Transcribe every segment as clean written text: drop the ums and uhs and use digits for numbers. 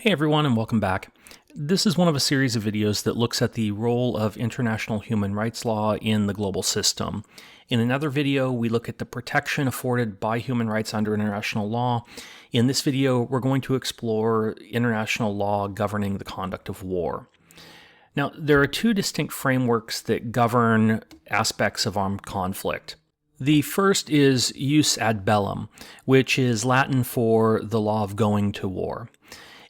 Hey everyone, and welcome back. This is one of a series of videos that looks at the role of international human rights law in the global system. In another video, we look at the protection afforded by human rights under international law. In this video, we're going to explore international law governing the conduct of war. Now, there are two distinct frameworks that govern aspects of armed conflict. The first is jus ad bellum, which is Latin for the law of going to war.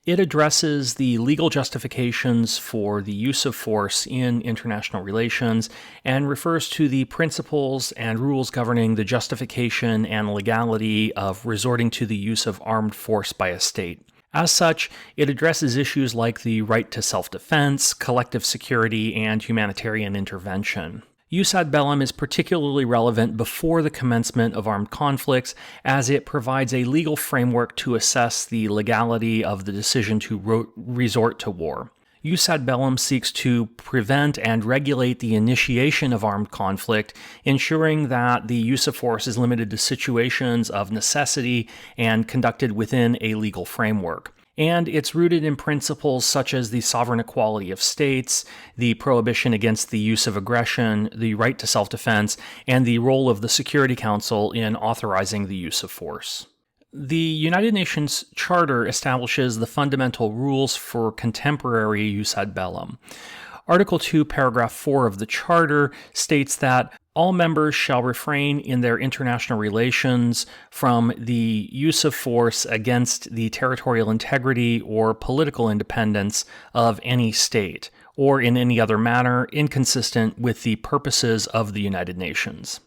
It addresses the legal justifications for the use of force in international relations and refers to the principles and rules governing the justification and legality of resorting to the use of armed force by a state. As such, it addresses issues like the right to self-defense, collective security, and humanitarian intervention. Jus ad bellum is particularly relevant before the commencement of armed conflicts, as it provides a legal framework to assess the legality of the decision to resort to war. Jus ad bellum seeks to prevent and regulate the initiation of armed conflict, ensuring that the use of force is limited to situations of necessity and conducted within a legal framework. And it's rooted in principles such as the sovereign equality of states, the prohibition against the use of aggression, the right to self-defense, and the role of the Security Council in authorizing the use of force. The United Nations Charter establishes the fundamental rules for contemporary jus ad bellum. Article 2, paragraph 4 of the Charter states that all members shall refrain in their international relations from the use of force against the territorial integrity or political independence of any state, or in any other manner inconsistent with the purposes of the United Nations.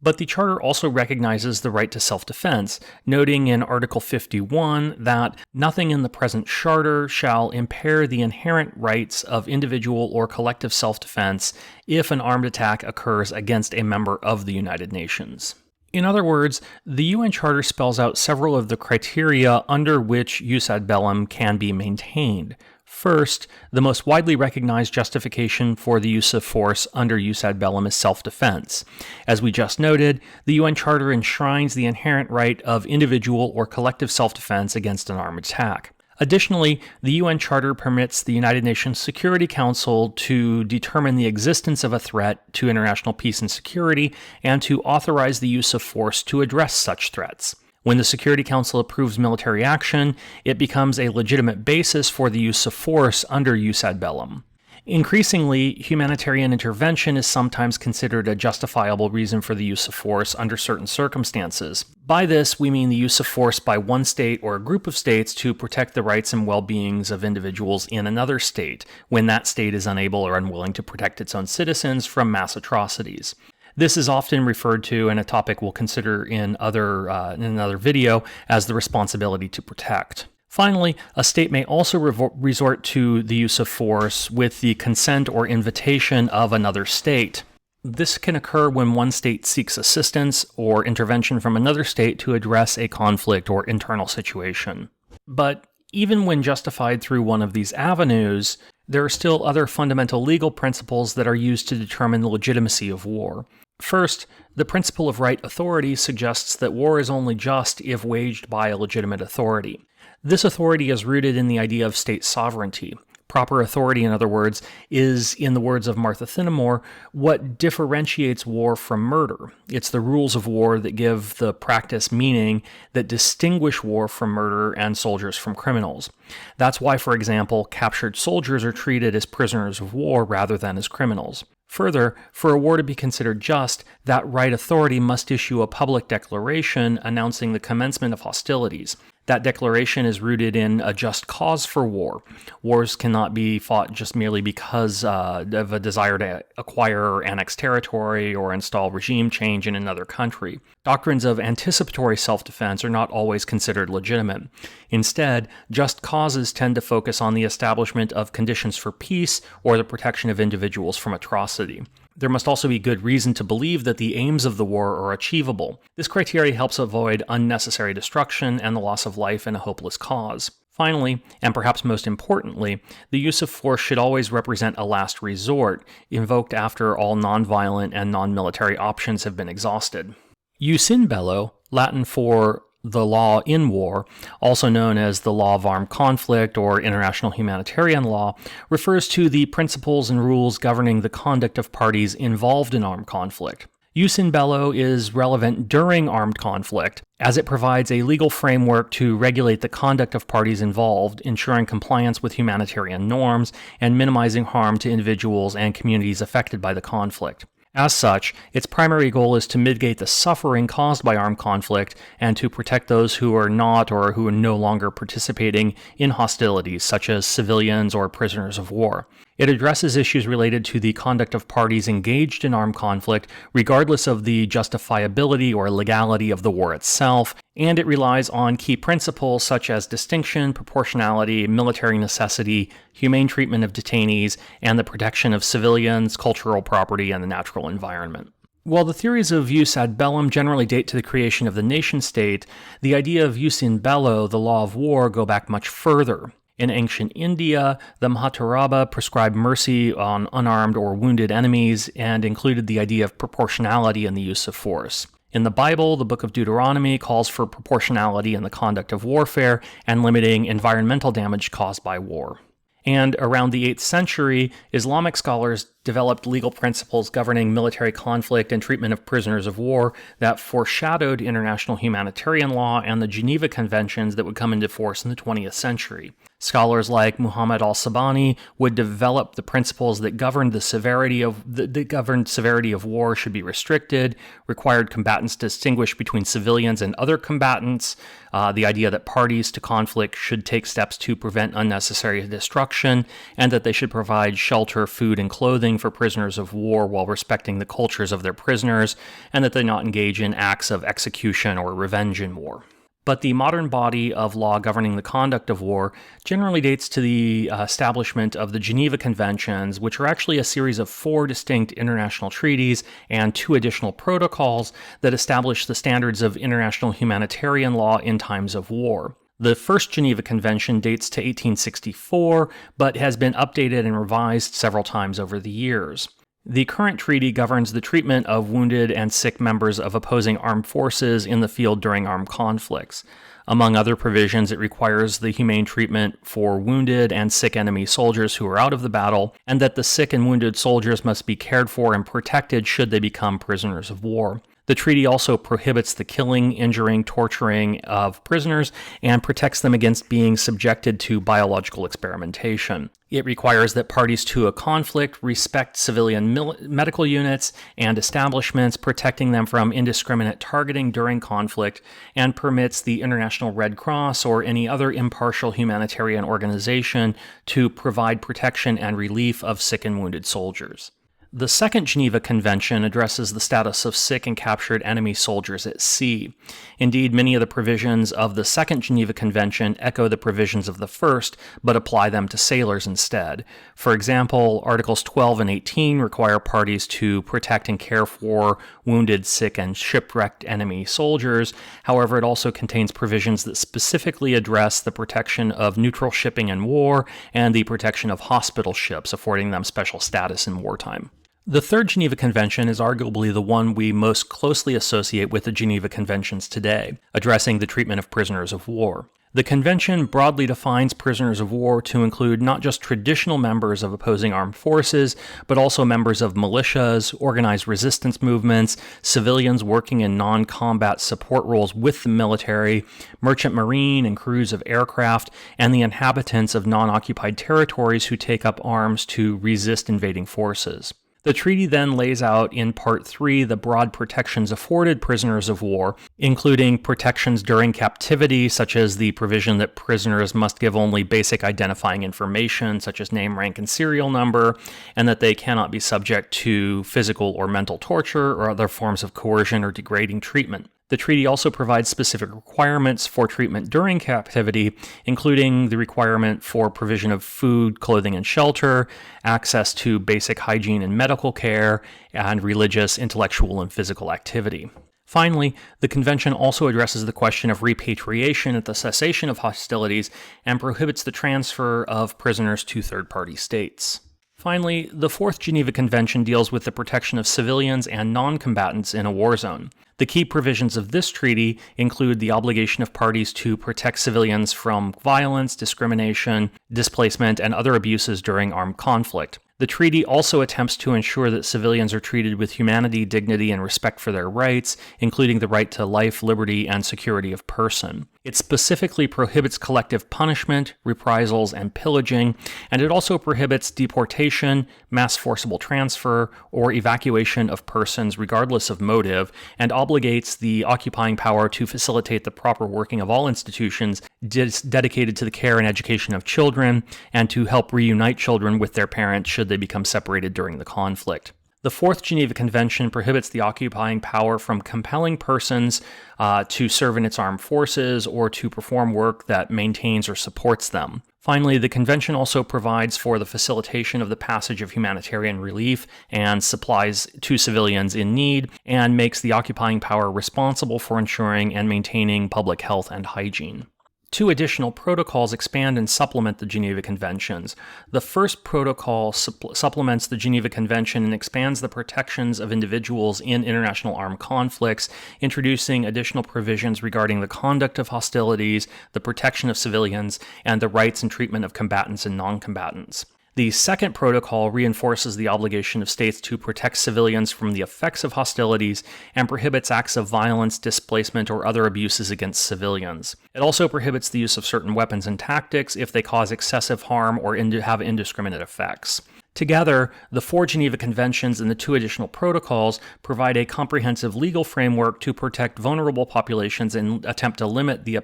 But the Charter also recognizes the right to self-defense, noting in Article 51 that nothing in the present Charter shall impair the inherent rights of individual or collective self-defense if an armed attack occurs against a member of the United Nations. In other words, the UN Charter spells out several of the criteria under which jus ad bellum can be maintained. First, the most widely recognized justification for the use of force under jus ad bellum is self-defense. As we just noted, the UN Charter enshrines the inherent right of individual or collective self-defense against an armed attack. Additionally, the UN Charter permits the United Nations Security Council to determine the existence of a threat to international peace and security and to authorize the use of force to address such threats. When the Security Council approves military action, it becomes a legitimate basis for the use of force under jus ad bellum. Increasingly, humanitarian intervention is sometimes considered a justifiable reason for the use of force under certain circumstances. By this, we mean the use of force by one state or a group of states to protect the rights and well-beings of individuals in another state, when that state is unable or unwilling to protect its own citizens from mass atrocities. This is often referred to, and a topic we'll consider in another video, as the responsibility to protect. Finally, a state may also resort to the use of force with the consent or invitation of another state. This can occur when one state seeks assistance or intervention from another state to address a conflict or internal situation. But even when justified through one of these avenues, there are still other fundamental legal principles that are used to determine the legitimacy of war. First, the principle of right authority suggests that war is only just if waged by a legitimate authority. This authority is rooted in the idea of state sovereignty. Proper authority, in other words, is, in the words of Martha Thinamore, what differentiates war from murder. It's the rules of war that give the practice meaning that distinguish war from murder and soldiers from criminals. That's why, for example, captured soldiers are treated as prisoners of war rather than as criminals. Further, for a war to be considered just, that right authority must issue a public declaration announcing the commencement of hostilities. That declaration is rooted in a just cause for war. Wars cannot be fought just merely because of a desire to acquire or annex territory or install regime change in another country. Doctrines of anticipatory self-defense are not always considered legitimate. Instead, just causes tend to focus on the establishment of conditions for peace or the protection of individuals from atrocity. There must also be good reason to believe that the aims of the war are achievable. This criteria helps avoid unnecessary destruction and the loss of life in a hopeless cause. Finally, and perhaps most importantly, the use of force should always represent a last resort, invoked after all nonviolent and non-military options have been exhausted. Jus in bello, Latin for the law in war, also known as the law of armed conflict or international humanitarian law, refers to the principles and rules governing the conduct of parties involved in armed conflict. Jus in bello is relevant during armed conflict, as it provides a legal framework to regulate the conduct of parties involved, ensuring compliance with humanitarian norms and minimizing harm to individuals and communities affected by the conflict. As such, its primary goal is to mitigate the suffering caused by armed conflict and to protect those who are not or who are no longer participating in hostilities, such as civilians or prisoners of war. It addresses issues related to the conduct of parties engaged in armed conflict, regardless of the justifiability or legality of the war itself, and it relies on key principles such as distinction, proportionality, military necessity, humane treatment of detainees, and the protection of civilians, cultural property, and the natural environment. While the theories of jus ad bellum generally date to the creation of the nation-state, the idea of jus in bello, the law of war, go back much further. In ancient India, the Mahatma prescribed mercy on unarmed or wounded enemies and included the idea of proportionality in the use of force. In the Bible, the book of Deuteronomy calls for proportionality in the conduct of warfare and limiting environmental damage caused by war. And around the 8th century, Islamic scholars developed legal principles governing military conflict and treatment of prisoners of war that foreshadowed international humanitarian law and the Geneva Conventions that would come into force in the 20th century. Scholars like Muhammad al-Sabani would develop the principles that governed severity of war should be restricted, required combatants to distinguish between civilians and other combatants, the idea that parties to conflict should take steps to prevent unnecessary destruction, and that they should provide shelter, food, and clothing for prisoners of war while respecting the cultures of their prisoners, and that they not engage in acts of execution or revenge in war. But the modern body of law governing the conduct of war generally dates to the establishment of the Geneva Conventions, which are actually a series of 4 distinct international treaties and 2 additional protocols that establish the standards of international humanitarian law in times of war. The first Geneva Convention dates to 1864, but has been updated and revised several times over the years. The current treaty governs the treatment of wounded and sick members of opposing armed forces in the field during armed conflicts. Among other provisions, it requires the humane treatment for wounded and sick enemy soldiers who are out of the battle, and that the sick and wounded soldiers must be cared for and protected should they become prisoners of war. The treaty also prohibits the killing, injuring, torturing of prisoners and protects them against being subjected to biological experimentation. It requires that parties to a conflict respect civilian medical units and establishments, protecting them from indiscriminate targeting during conflict, and permits the International Red Cross or any other impartial humanitarian organization to provide protection and relief of sick and wounded soldiers. The Second Geneva Convention addresses the status of sick and captured enemy soldiers at sea. Indeed, many of the provisions of the Second Geneva Convention echo the provisions of the first, but apply them to sailors instead. For example, Articles 12 and 18 require parties to protect and care for wounded, sick, and shipwrecked enemy soldiers. However, it also contains provisions that specifically address the protection of neutral shipping in war and the protection of hospital ships, affording them special status in wartime. The Third Geneva Convention is arguably the one we most closely associate with the Geneva Conventions today, addressing the treatment of prisoners of war. The convention broadly defines prisoners of war to include not just traditional members of opposing armed forces, but also members of militias, organized resistance movements, civilians working in non-combat support roles with the military, merchant marine and crews of aircraft, and the inhabitants of non-occupied territories who take up arms to resist invading forces. The treaty then lays out in Part 3 the broad protections afforded prisoners of war, including protections during captivity, such as the provision that prisoners must give only basic identifying information, such as name, rank, and serial number, and that they cannot be subject to physical or mental torture or other forms of coercion or degrading treatment. The treaty also provides specific requirements for treatment during captivity, including the requirement for provision of food, clothing, and shelter, access to basic hygiene and medical care, and religious, intellectual, and physical activity. Finally, the convention also addresses the question of repatriation at the cessation of hostilities and prohibits the transfer of prisoners to third-party states. Finally, the Fourth Geneva Convention deals with the protection of civilians and non-combatants in a war zone. The key provisions of this treaty include the obligation of parties to protect civilians from violence, discrimination, displacement, and other abuses during armed conflict. The treaty also attempts to ensure that civilians are treated with humanity, dignity, and respect for their rights, including the right to life, liberty, and security of person. It specifically prohibits collective punishment, reprisals, and pillaging, and it also prohibits deportation, mass forcible transfer, or evacuation of persons regardless of motive, and obligates the occupying power to facilitate the proper working of all institutions dedicated to the care and education of children, and to help reunite children with their parents should they become separated during the conflict. The Fourth Geneva Convention prohibits the occupying power from compelling persons to serve in its armed forces or to perform work that maintains or supports them. Finally, the Convention also provides for the facilitation of the passage of humanitarian relief and supplies to civilians in need, and makes the occupying power responsible for ensuring and maintaining public health and hygiene. Two additional protocols expand and supplement the Geneva Conventions. The first protocol supplements the Geneva Convention and expands the protections of individuals in international armed conflicts, introducing additional provisions regarding the conduct of hostilities, the protection of civilians, and the rights and treatment of combatants and non-combatants. The second protocol reinforces the obligation of states to protect civilians from the effects of hostilities and prohibits acts of violence, displacement, or other abuses against civilians. It also prohibits the use of certain weapons and tactics if they cause excessive harm or have indiscriminate effects. Together, the four Geneva Conventions and the two additional protocols provide a comprehensive legal framework to protect vulnerable populations and attempt to limit the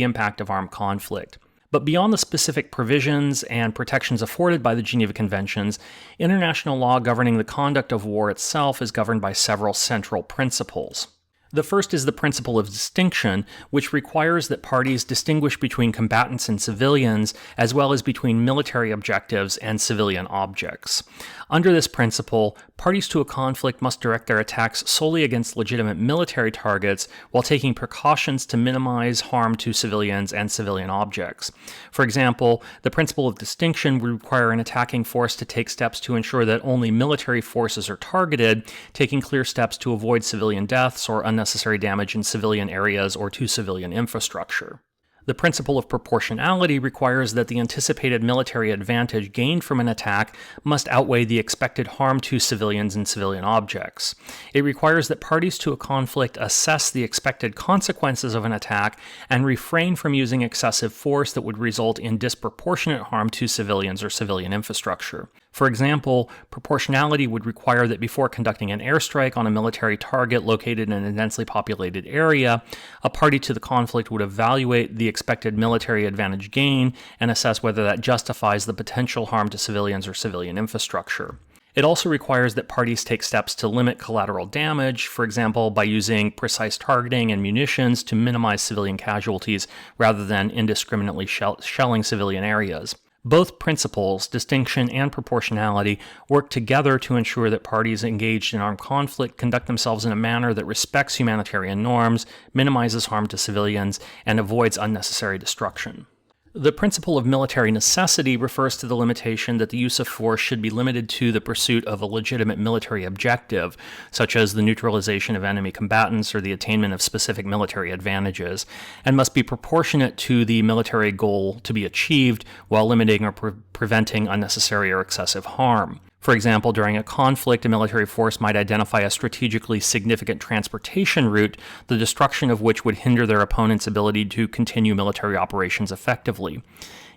impact of armed conflict. But beyond the specific provisions and protections afforded by the Geneva Conventions, international law governing the conduct of war itself is governed by several central principles. The first is the principle of distinction, which requires that parties distinguish between combatants and civilians, as well as between military objectives and civilian objects. Under this principle, parties to a conflict must direct their attacks solely against legitimate military targets while taking precautions to minimize harm to civilians and civilian objects. For example, the principle of distinction would require an attacking force to take steps to ensure that only military forces are targeted, taking clear steps to avoid civilian deaths or unnecessary damage in civilian areas or to civilian infrastructure. The principle of proportionality requires that the anticipated military advantage gained from an attack must outweigh the expected harm to civilians and civilian objects. It requires that parties to a conflict assess the expected consequences of an attack and refrain from using excessive force that would result in disproportionate harm to civilians or civilian infrastructure. For example, proportionality would require that before conducting an airstrike on a military target located in a densely populated area, a party to the conflict would evaluate the expected military advantage gain and assess whether that justifies the potential harm to civilians or civilian infrastructure. It also requires that parties take steps to limit collateral damage, for example, by using precise targeting and munitions to minimize civilian casualties rather than indiscriminately shelling civilian areas. Both principles, distinction and proportionality, work together to ensure that parties engaged in armed conflict conduct themselves in a manner that respects humanitarian norms, minimizes harm to civilians, and avoids unnecessary destruction. The principle of military necessity refers to the limitation that the use of force should be limited to the pursuit of a legitimate military objective, such as the neutralization of enemy combatants or the attainment of specific military advantages, and must be proportionate to the military goal to be achieved while limiting or preventing unnecessary or excessive harm. For example, during a conflict, a military force might identify a strategically significant transportation route, the destruction of which would hinder their opponent's ability to continue military operations effectively.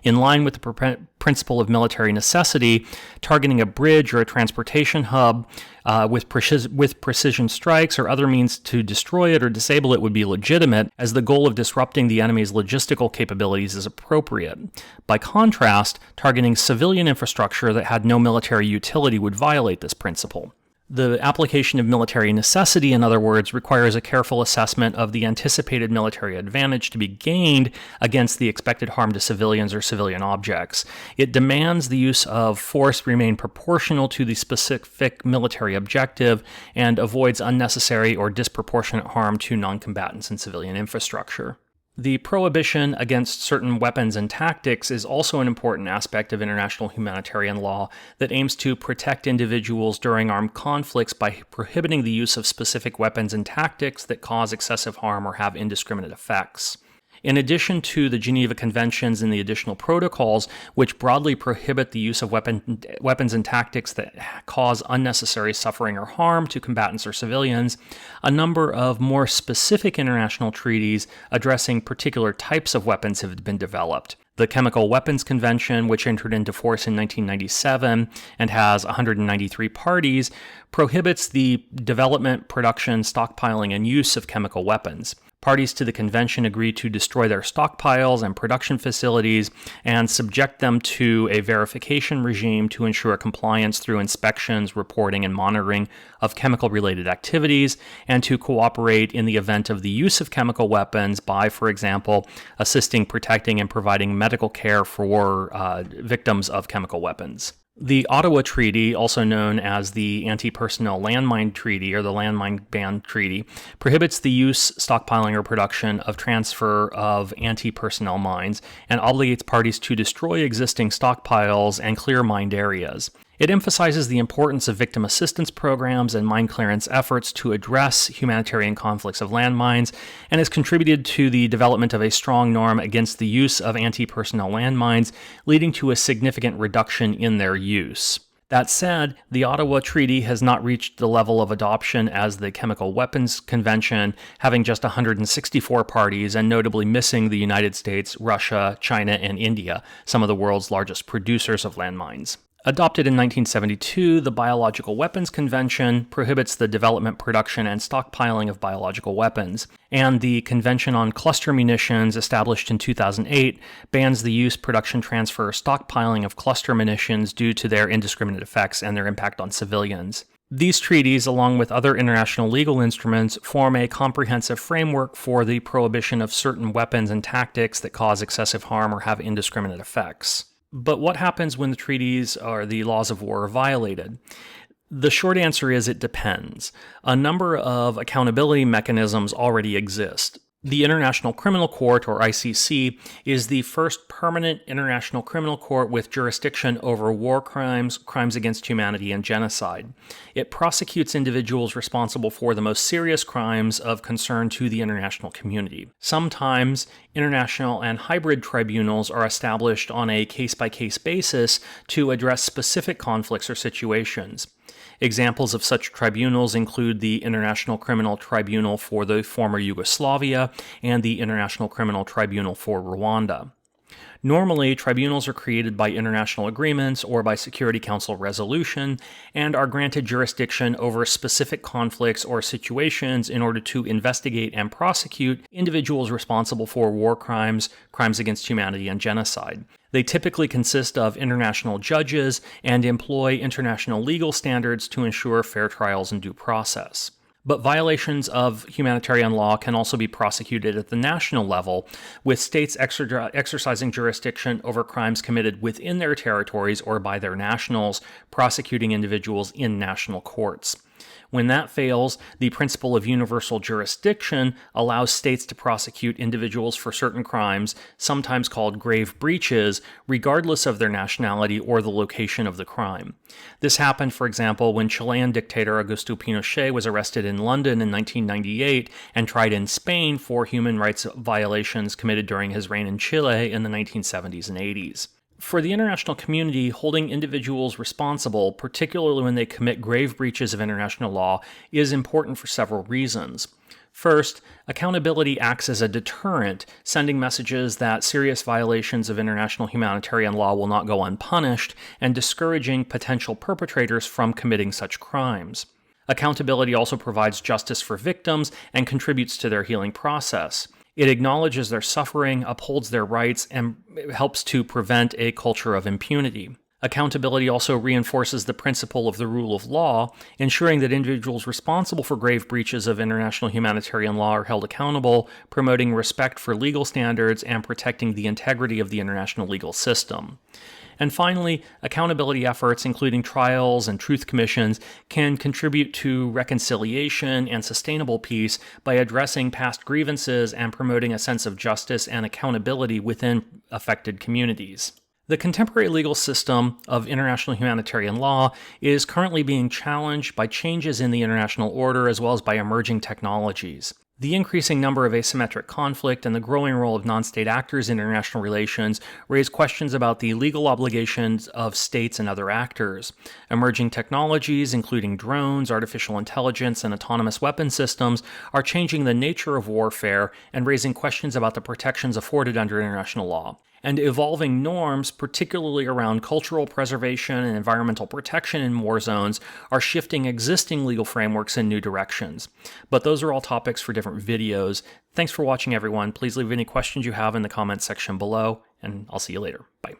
In line with the principle of military necessity, targeting a bridge or a transportation hub with precision strikes or other means to destroy it or disable it would be legitimate, as the goal of disrupting the enemy's logistical capabilities is appropriate. By contrast, targeting civilian infrastructure that had no military utility would violate this principle. The application of military necessity, in other words, requires a careful assessment of the anticipated military advantage to be gained against the expected harm to civilians or civilian objects. It demands the use of force remain proportional to the specific military objective and avoids unnecessary or disproportionate harm to non-combatants and civilian infrastructure. The prohibition against certain weapons and tactics is also an important aspect of international humanitarian law that aims to protect individuals during armed conflicts by prohibiting the use of specific weapons and tactics that cause excessive harm or have indiscriminate effects. In addition to the Geneva Conventions and the additional protocols, which broadly prohibit the use of weapons and tactics that cause unnecessary suffering or harm to combatants or civilians, a number of more specific international treaties addressing particular types of weapons have been developed. The Chemical Weapons Convention, which entered into force in 1997 and has 193 parties, prohibits the development, production, stockpiling, and use of chemical weapons. Parties to the convention agree to destroy their stockpiles and production facilities and subject them to a verification regime to ensure compliance through inspections, reporting, and monitoring of chemical-related activities, and to cooperate in the event of the use of chemical weapons by, for example, assisting, protecting, and providing medical care for victims of chemical weapons. The Ottawa Treaty, also known as the Anti-Personnel Landmine Treaty or the Landmine Ban Treaty, prohibits the use, stockpiling, or production of transfer of anti-personnel mines and obligates parties to destroy existing stockpiles and clear mined areas. It emphasizes the importance of victim assistance programs and mine clearance efforts to address humanitarian conflicts of landmines, and has contributed to the development of a strong norm against the use of anti-personnel landmines, leading to a significant reduction in their use. That said, the Ottawa Treaty has not reached the level of adoption as the Chemical Weapons Convention, having just 164 parties and notably missing the United States, Russia, China, and India, some of the world's largest producers of landmines. Adopted in 1972, the Biological Weapons Convention prohibits the development, production, and stockpiling of biological weapons, and the Convention on Cluster Munitions, established in 2008, bans the use, production, transfer, or stockpiling of cluster munitions due to their indiscriminate effects and their impact on civilians. These treaties, along with other international legal instruments, form a comprehensive framework for the prohibition of certain weapons and tactics that cause excessive harm or have indiscriminate effects. But what happens when the treaties or the laws of war are violated? The short answer is it depends. A number of accountability mechanisms already exist. The International Criminal Court, or ICC, is the first permanent international criminal court with jurisdiction over war crimes, crimes against humanity, and genocide. It prosecutes individuals responsible for the most serious crimes of concern to the international community. Sometimes, international and hybrid tribunals are established on a case-by-case basis to address specific conflicts or situations. Examples of such tribunals include the International Criminal Tribunal for the former Yugoslavia and the International Criminal Tribunal for Rwanda. Normally, tribunals are created by international agreements or by Security Council resolution and are granted jurisdiction over specific conflicts or situations in order to investigate and prosecute individuals responsible for war crimes, crimes against humanity, and genocide. They typically consist of international judges and employ international legal standards to ensure fair trials and due process. But violations of humanitarian law can also be prosecuted at the national level, with states exercising jurisdiction over crimes committed within their territories or by their nationals, prosecuting individuals in national courts. When that fails, the principle of universal jurisdiction allows states to prosecute individuals for certain crimes, sometimes called grave breaches, regardless of their nationality or the location of the crime. This happened, for example, when Chilean dictator Augusto Pinochet was arrested in London in 1998 and tried in Spain for human rights violations committed during his reign in Chile in the 1970s and 80s. For the international community, holding individuals responsible, particularly when they commit grave breaches of international law, is important for several reasons. First, accountability acts as a deterrent, sending messages that serious violations of international humanitarian law will not go unpunished, and discouraging potential perpetrators from committing such crimes. Accountability also provides justice for victims and contributes to their healing process. It acknowledges their suffering, upholds their rights, and helps to prevent a culture of impunity. Accountability also reinforces the principle of the rule of law, ensuring that individuals responsible for grave breaches of international humanitarian law are held accountable, promoting respect for legal standards and protecting the integrity of the international legal system. And finally, accountability efforts, including trials and truth commissions, can contribute to reconciliation and sustainable peace by addressing past grievances and promoting a sense of justice and accountability within affected communities. The contemporary legal system of international humanitarian law is currently being challenged by changes in the international order as well as by emerging technologies. The increasing number of asymmetric conflict and the growing role of non-state actors in international relations raise questions about the legal obligations of states and other actors. Emerging technologies, including drones, artificial intelligence, and autonomous weapon systems, are changing the nature of warfare and raising questions about the protections afforded under international law. And evolving norms, particularly around cultural preservation and environmental protection in war zones, are shifting existing legal frameworks in new directions. But those are all topics for different videos. Thanks for watching, everyone. Please leave any questions you have in the comments section below, and I'll see you later. Bye.